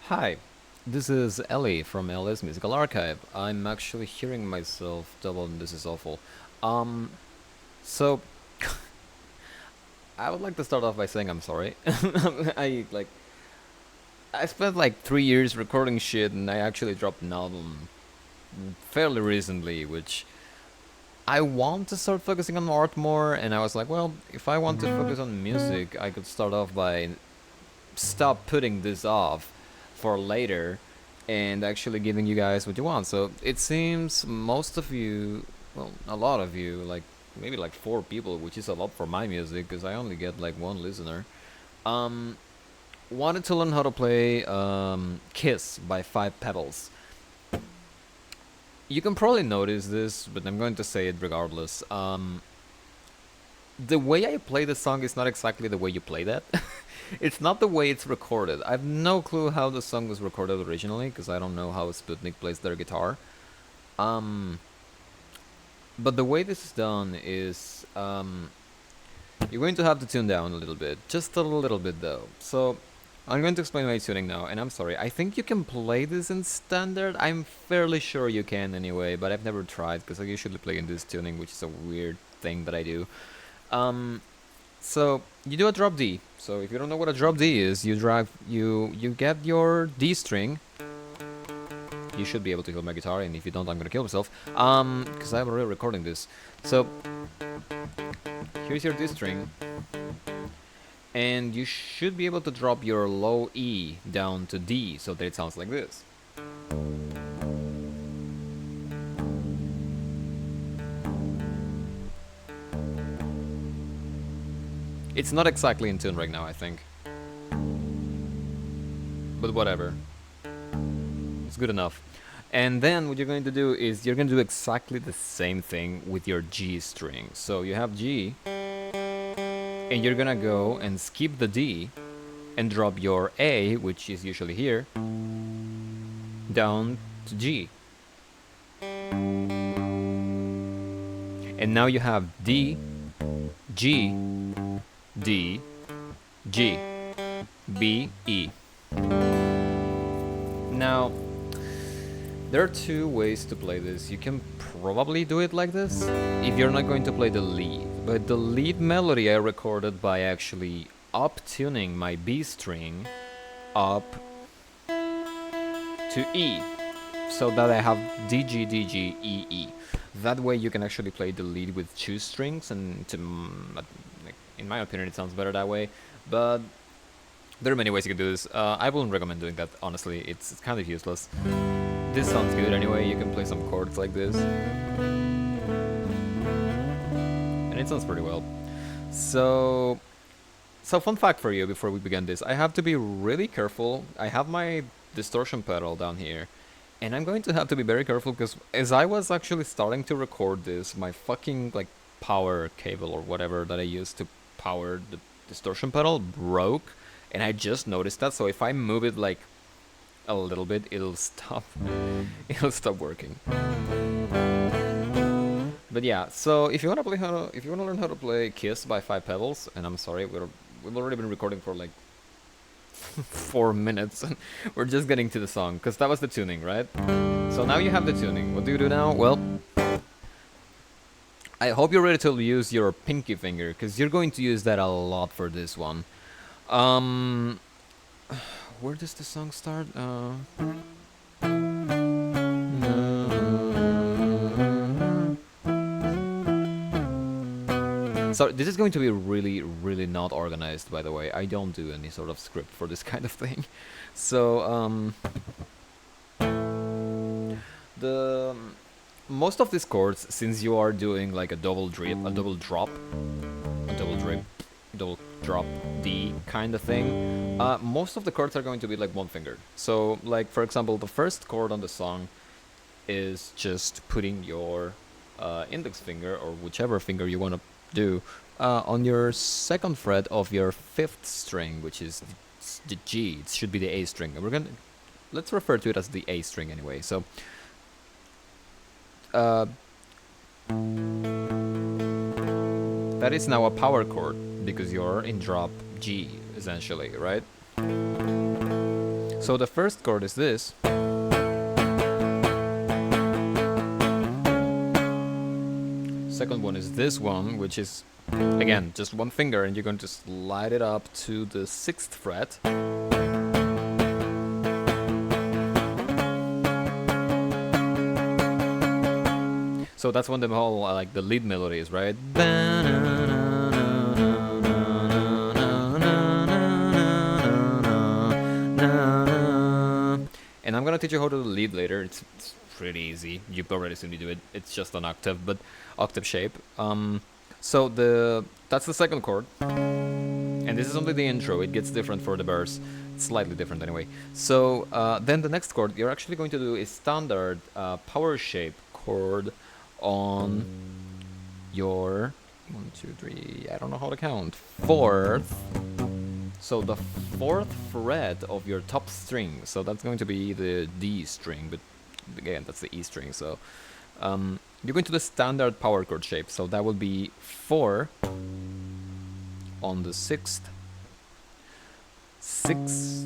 Hi, this is Ellie from LS Musical Archive. I'm actually hearing myself double and this is awful. Um, so I would like to start off by saying I'm sorry. I spent like 3 years recording shit and I actually dropped an album fairly recently, which I want to start focusing on art more, and I was like, well, if I want to focus on music, I could start off by stop putting this off for later and actually giving you guys what you want. So it seems most of you, well, a lot of you, like maybe like 4 people, which is a lot for my music because I only get like 1 listener, um, wanted to learn how to play Kiss by FIve Pebbles. You can probably notice this, but I'm going to say it regardless. The way I play the song is not exactly the way you play that. It's not the way it's recorded. I have no clue how the song was recorded originally, because I don't know how Sputnik plays their guitar. Um, but the way this is done is you're going to have to tune down a little bit, just a little bit though. So I'm going to explain my tuning now, and I'm sorry. I think you can play this in standard. I'm fairly sure you can anyway, but I've never tried because I usually play in this tuning, which is a weird thing that I do. Um, so you do a drop D. So if you don't know what a drop D is, you get your D string. You should be able to kill my guitar, and if you don't, I'm gonna kill myself. Because I'm already recording this. So here's your D string, and you should be able to drop your low E down to D, so that it sounds like this. It's not exactly in tune right now, I think, but whatever. It's good enough. And then what you're going to do is you're going to do exactly the same thing with your G string. So you have G, and you're gonna go and skip the D and drop your A, which is usually here, down to G. And now you have D, G, D, G, B, E. Now, there are 2 ways to play this. You can probably do it like this if you're not going to play the lead. But the lead melody I recorded by actually up-tuning my B string up to E, so that I have D, G, D, G, E, E. That way you can actually play the lead with 2 strings, and in my opinion it sounds better that way. But there are many ways you can do this. I wouldn't recommend doing that, honestly. It's kind of useless. This sounds good anyway. You can play some chords like this, and it sounds pretty well. So fun fact for you before we begin this. I have to be really careful. I have my distortion pedal down here, and I'm going to have to be very careful because as I was actually starting to record this, my fucking like power cable or whatever that I used to power the distortion pedal broke, and I just noticed that. So if I move it like a little bit, it'll stop. It'll stop working. But yeah, so if you wanna learn how to play Kiss by FIve Pebbles, and I'm sorry, we've already been recording for like 4 minutes, and we're just getting to the song because that was the tuning, right? So now you have the tuning. What do you do now? Well, I hope you're ready to use your pinky finger because you're going to use that a lot for this one. Where does the song start? So this is going to be really, really not organized, by the way. I don't do any sort of script for this kind of thing. So, the most of these chords, since you are doing like a double drip, a double drop, double drop D kind of thing, most of the chords are going to be like one finger. So, like for example, the first chord on the song is just putting your index finger or whichever finger you want to do on your second fret of your 5th string, which is the G. It should be the A string. And let's refer to it as the A string anyway. So that is now a power chord because you're in drop G essentially, right? So the first chord is this. Second one is this one, which is, again, just one finger, and you're going to slide it up to the 6th fret. So that's when the whole, like, the lead melody is, right? And I'm gonna teach you how to lead later. It's pretty easy. You've already seen me do it. It's just an octave, but octave shape. So that's the second chord, and this is only the intro. It gets different for the verse. It's slightly different anyway. So then the next chord you're actually going to do is standard power shape chord on your 1, 2, 3. I don't know how to count. 4th. So the 4th fret of your top string. So that's going to be the D string, but again, that's the E string. So you're going to the standard power chord shape. So that will be 4 on the 6th, 6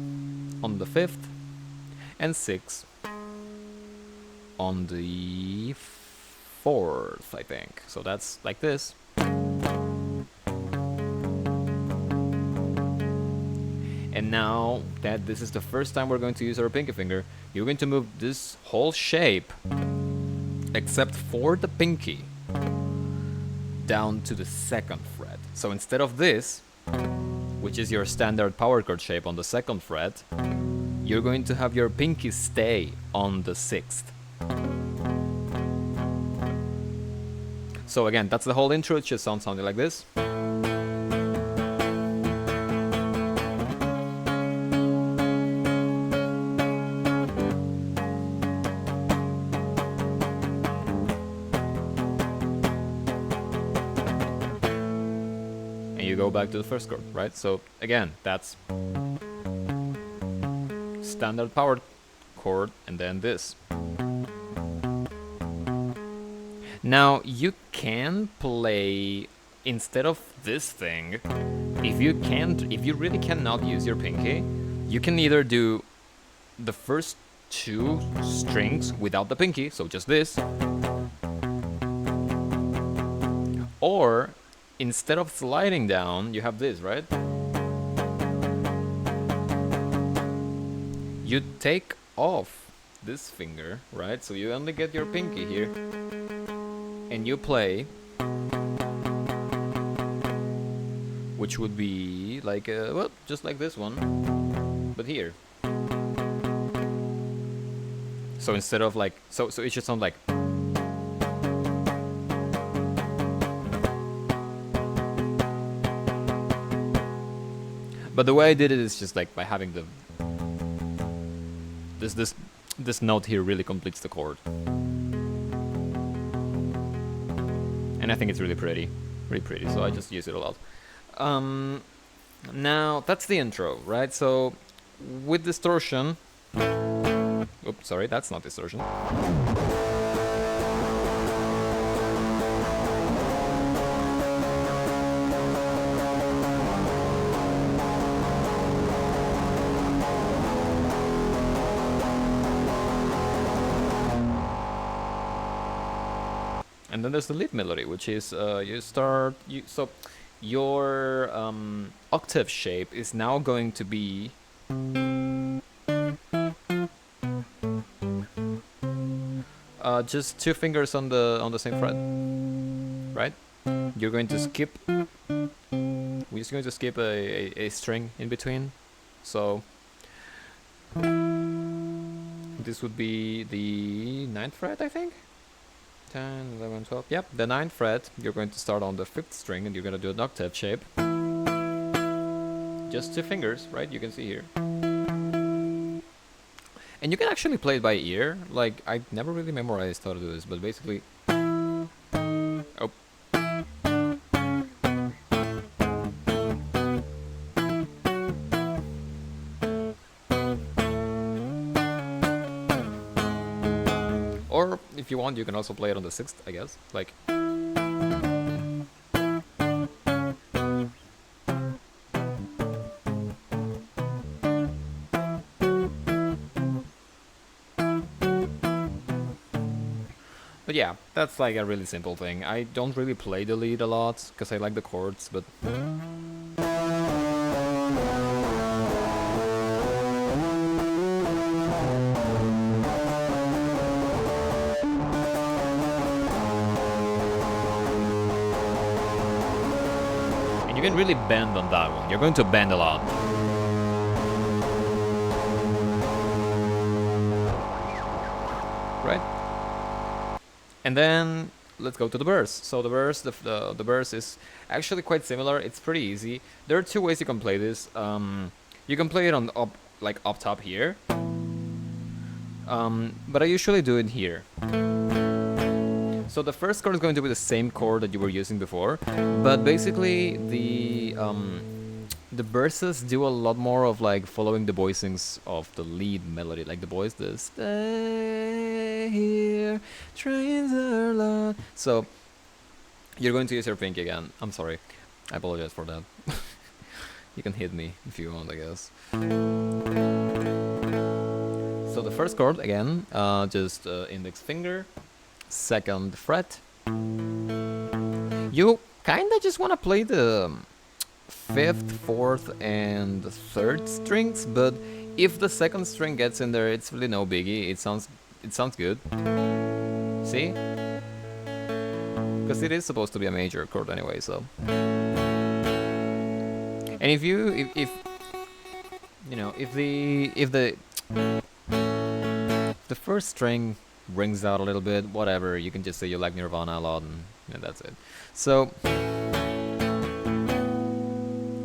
on the 5th, and 6 on the 4th, I think. So that's like this. And now that this is the first time we're going to use our pinky finger, you're going to move this whole shape, except for the pinky, down to the 2nd fret. So instead of this, which is your standard power chord shape on the 2nd fret, you're going to have your pinky stay on the 6th. So again, that's the whole intro. It just sounds something like this. You go back to the first chord, right? So again, that's standard power chord, and then this. Now you can play instead of this thing. If you really cannot use your pinky, you can either do the first 2 strings without the pinky, so just this, or instead of sliding down, you have this, right? You take off this finger, right? So you only get your pinky here, and you play, which would be like, well, just like this one, but here. So instead of like, so it should sound like. But the way I did it is just like by having the this note here really completes the chord, and I think it's really pretty, so I just use it a lot. Now that's the intro, right? So with distortion, oops, sorry, that's not distortion. And then there's the lead melody, which is so your octave shape is now going to be just 2 fingers on the same fret, right? You're going to skip. We're just going to skip a string in between. So this would be the 9th fret, I think. 10, 11, 12. Yep, the 9th fret. You're going to start on the 5th string, and you're going to do an octave shape. Just 2 fingers, right? You can see here. And you can actually play it by ear. Like, I never really memorized how to do this, but basically. Oh. Or if you want, you can also play it on the 6th, I guess. Like. But yeah, that's like a really simple thing. I don't really play the lead a lot because I like the chords, but and you can really bend on that one. You're going to bend a lot. Right? And then let's go to the verse. So the verse, the verse is actually quite similar. It's pretty easy. There are two ways you can play this. You can play it on up top here. But I usually do it here. So the first chord is going to be the same chord that you were using before, but basically the verses do a lot more of like following the voicings of the lead melody, like the voice, the stay here, trains are loud. So you're going to use your pinky again. I'm sorry, I apologize for that. You can hit me if you want, I guess. So the first chord again, just index finger, second fret. You kinda just wanna play the fifth, fourth, and third strings, but if the second string gets in there, it's really no biggie. It sounds good. See? Because it is supposed to be a major chord anyway, so. And if you know, if the first string rings out a little bit, whatever, you can just say you like Nirvana a lot, and that's it. So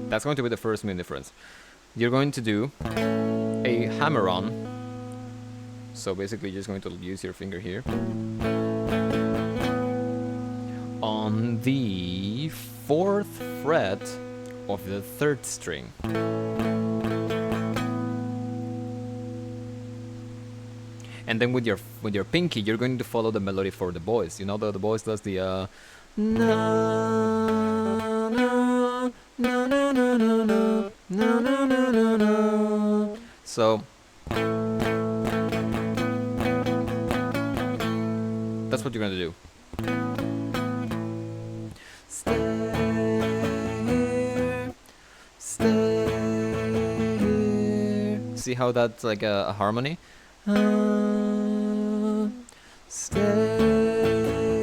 that's going to be the first main difference. You're going to do a hammer-on. So basically, you're just going to use your finger here on the fourth fret of the third string. And then with your pinky, you're going to follow the melody for the voice. You know, the voice does the na na na na na na na na na na na. So that's what you're going to do. Stay here, stay here. See how that's like a harmony? Stay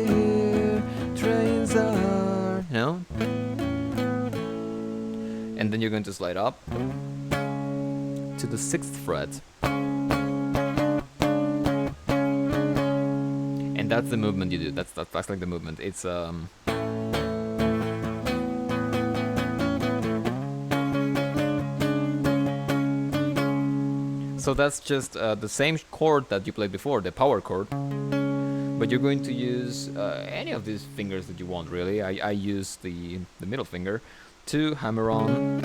here, trains are, you know? And then you're going to slide up to the sixth fret. And that's the movement you do. That's like the movement. It's so that's just the same chord that you played before, the power chord. But you're going to use any of these fingers that you want, really. I use the middle finger to hammer on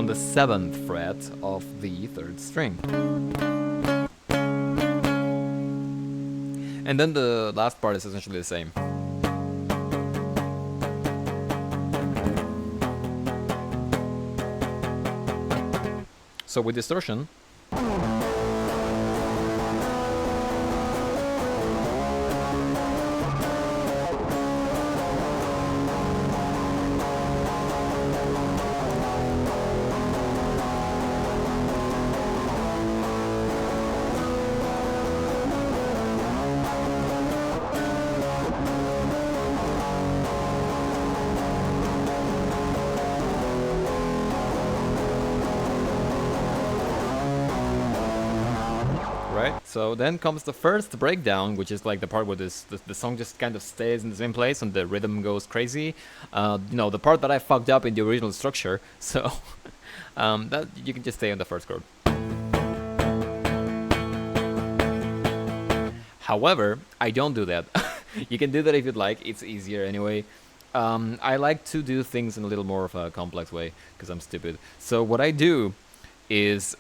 the 7th fret of the 3rd string. And then the last part is essentially the same. So with distortion, right? So then comes the first breakdown, which is like the part where the song just kind of stays in the same place and the rhythm goes crazy. You know, the part that I fucked up in the original structure. So that you can just stay on the first chord. However, I don't do that. You can do that if you'd like. It's easier anyway. I like to do things in a little more of a complex way because I'm stupid. So what I do is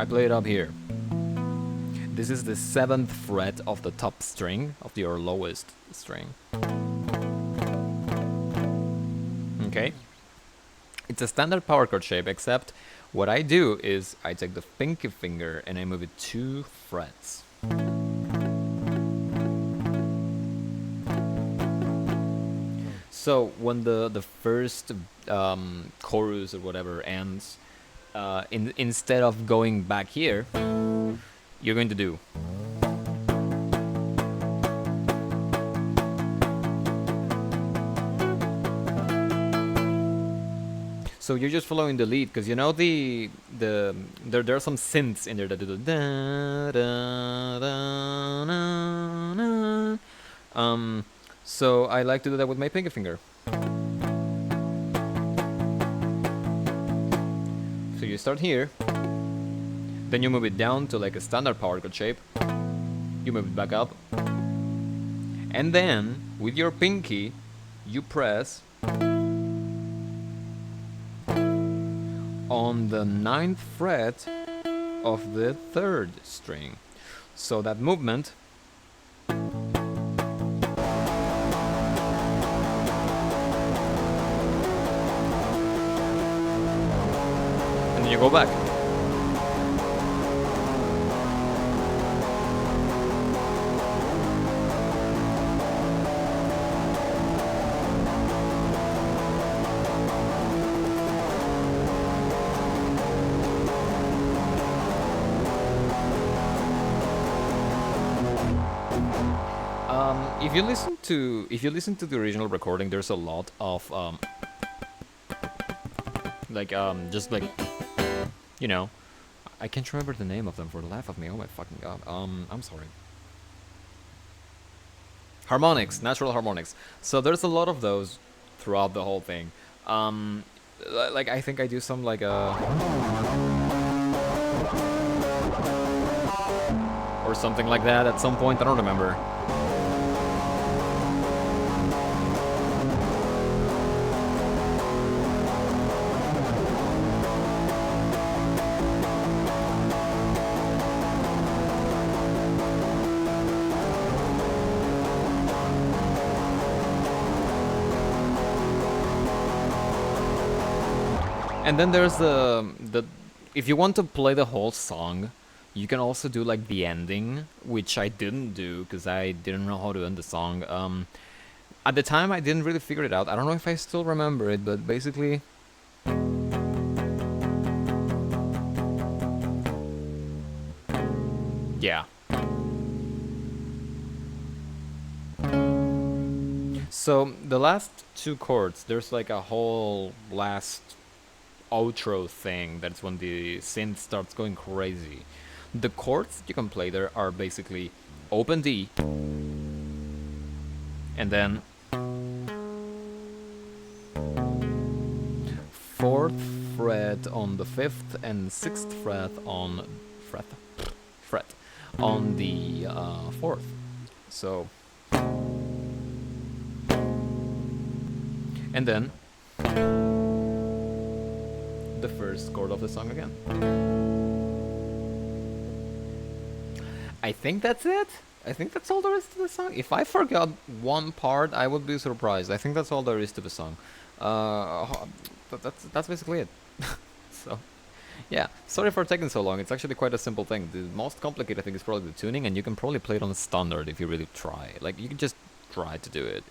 I play it up here. This is the 7th fret of the top string of your lowest string. Okay. It's a standard power chord shape, except what I do is I take the pinky finger and I move it 2 frets. So when the first chorus or whatever ends, instead of going back here, you're going to do. So you're just following the lead, because you know there are some synths in there that do the da da da na na. So I like to do that with my pinky finger. So you start here, then you move it down to like a standard power chord shape. You move it back up, and then with your pinky, you press on the 9th fret of the 3rd string. So that movement and then you go back. If you listen to the original recording, there's a lot of just like, you know, I can't remember the name of them for the life of me. Oh my fucking god. I'm sorry. Harmonics, natural harmonics. So there's a lot of those throughout the whole thing. Like I think I do some like or something like that at some point. I don't remember. And then there's the if you want to play the whole song, you can also do like the ending, which I didn't do because I didn't know how to end the song. At the time, I didn't really figure it out. I don't know if I still remember it, but basically, yeah. So the last 2 chords, there's like a whole last outro thing. That's when the synth starts going crazy. The chords you can play there are basically open D, and then 4th fret on the 5th and 6th fret on fret on the 4th. So, and then the first chord of the song again. I think that's it. I think that's all there is to the song. If I forgot one part, I would be surprised. I think that's all there is to the song. That's basically it. So, yeah. Sorry for taking so long. It's actually quite a simple thing. The most complicated thing is probably the tuning, and you can probably play it on standard if you really try. Like, you can just try to do it.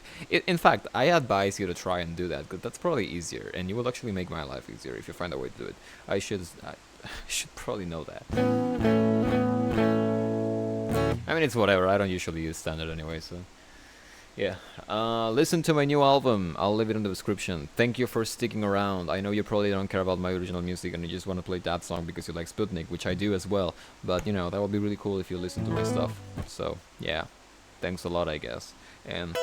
In fact, I advise you to try and do that, because that's probably easier, and you will actually make my life easier if you find a way to do it. I should probably know that. I mean, it's whatever. I don't usually use standard anyway, so yeah. Listen to my new album. I'll leave it in the description. Thank you for sticking around. I know you probably don't care about my original music and you just want to play that song because you like Sputnik, which I do as well. But, you know, that would be really cool if you listen to my stuff. So, yeah. Thanks a lot, I guess. And